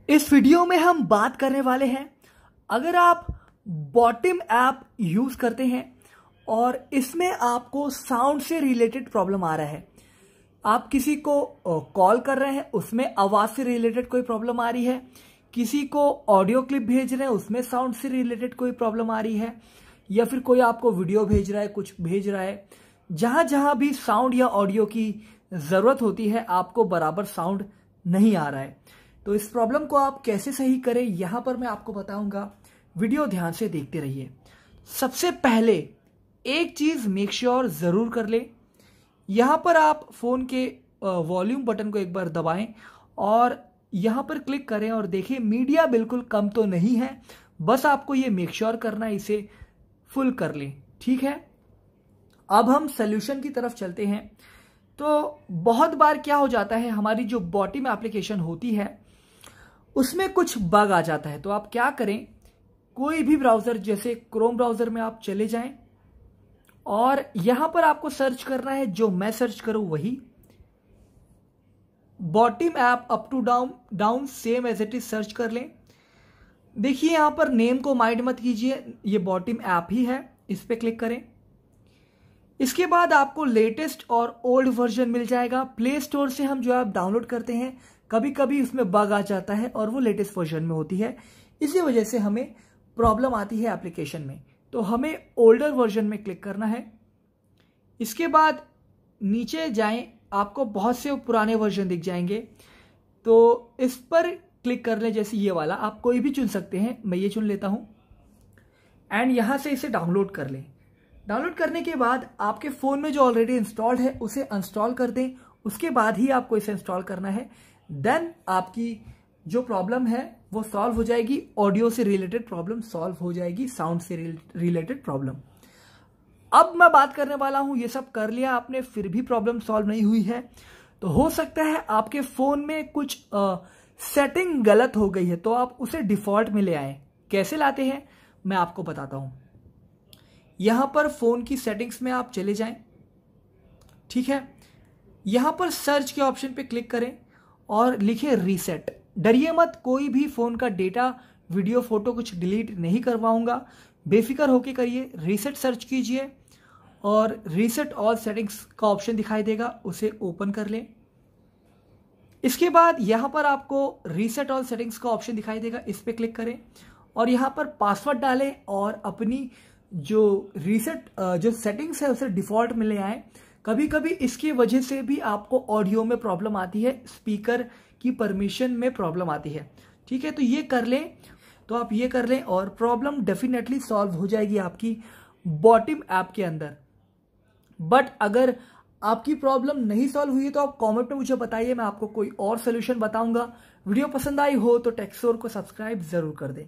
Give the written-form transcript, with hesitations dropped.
इस वीडियो में हम बात करने वाले हैं, अगर आप बॉटिम ऐप यूज करते हैं और इसमें आपको साउंड से रिलेटेड प्रॉब्लम आ रहा है, आप किसी को कॉल कर रहे हैं उसमें आवाज से रिलेटेड कोई प्रॉब्लम आ रही है, किसी को ऑडियो क्लिप भेज रहे हैं उसमें साउंड से रिलेटेड कोई प्रॉब्लम आ रही है, या फिर कोई आपको वीडियो भेज रहा है, कुछ भेज रहा है, जहां जहां भी साउंड या ऑडियो की जरूरत होती है आपको बराबर साउंड नहीं आ रहा है, तो इस प्रॉब्लम को आप कैसे सही करें यहां पर मैं आपको बताऊंगा। वीडियो ध्यान से देखते रहिए। सबसे पहले एक चीज मेक श्योर जरूर कर ले, यहां पर आप फोन के वॉल्यूम बटन को एक बार दबाएं और यहां पर क्लिक करें और देखें मीडिया बिल्कुल कम तो नहीं है, बस आपको ये मेक श्योर करना है इसे फुल कर लें। ठीक है, अब हम सोल्यूशन की तरफ चलते हैं। तो बहुत बार क्या हो जाता है, हमारी जो बॉटिम एप्लीकेशन होती है उसमें कुछ बग आ जाता है। तो आप क्या करें, कोई भी ब्राउजर जैसे क्रोम ब्राउजर में आप चले जाएं और यहां पर आपको सर्च करना है, जो मैं सर्च करूं वही Botim app up to down same as it is search कर लें। देखिए यहां पर नेम को माइंड मत कीजिए, ये बॉटिम ऐप ही है, इस पे क्लिक करें। इसके बाद आपको लेटेस्ट और ओल्ड वर्जन मिल जाएगा। प्ले स्टोर से हम जो ऐप डाउनलोड करते हैं कभी कभी उसमें बग आ जाता है और वो लेटेस्ट वर्जन में होती है, इसी वजह से हमें प्रॉब्लम आती है एप्लीकेशन में। तो हमें ओल्डर वर्जन में क्लिक करना है। इसके बाद नीचे जाएं, आपको बहुत से पुराने वर्जन दिख जाएंगे, तो इस पर क्लिक कर लें। जैसे ये वाला आप कोई भी चुन सकते हैं, मैं ये चुन लेता हूं एंड यहां से इसे डाउनलोड कर लें। डाउनलोड करने के बाद आपके फोन में जो ऑलरेडी इंस्टॉल्ड है उसे अनस्टॉल कर दें, उसके बाद ही आपको इसे इंस्टॉल करना है। देन आपकी जो प्रॉब्लम है वो सॉल्व हो जाएगी, ऑडियो से रिलेटेड प्रॉब्लम सॉल्व हो जाएगी, साउंड से रिलेटेड प्रॉब्लम। अब मैं बात करने वाला हूं, ये सब कर लिया आपने फिर भी प्रॉब्लम सॉल्व नहीं हुई है, तो हो सकता है आपके फोन में कुछ सेटिंग गलत हो गई है, तो आप उसे डिफॉल्ट में ले आए। कैसे लाते हैं मैं आपको बताता हूं। यहां पर फोन की सेटिंग्स में आप चले जाएं, ठीक है, यहां पर सर्च के ऑप्शन पे क्लिक करें और लिखें रीसेट। डरिए मत, कोई भी फोन का डेटा, वीडियो, फोटो कुछ डिलीट नहीं करवाऊंगा, बेफिक्र होके करिए। रीसेट सर्च कीजिए और रीसेट ऑल सेटिंग्स का ऑप्शन दिखाई देगा, उसे ओपन कर लें। इसके बाद यहां पर आपको रीसेट ऑल सेटिंग्स का ऑप्शन दिखाई देगा, इस पे क्लिक करें और यहां पर पासवर्ड डालें और अपनी जो रीसेट जो सेटिंग्स है उसे डिफॉल्ट में ले आए। कभी कभी इसकी वजह से भी आपको ऑडियो में प्रॉब्लम आती है, स्पीकर की परमिशन में प्रॉब्लम आती है। ठीक है, तो ये कर लें, तो आप ये कर लें और प्रॉब्लम डेफिनेटली सॉल्व हो जाएगी आपकी बॉटिम ऐप के अंदर। बट अगर आपकी प्रॉब्लम नहीं सॉल्व हुई है तो आप कमेंट में मुझे बताइए, मैं आपको कोई और सोल्यूशन बताऊंगा। वीडियो पसंद आई हो तो टेक्सोर को सब्सक्राइब जरूर कर दें।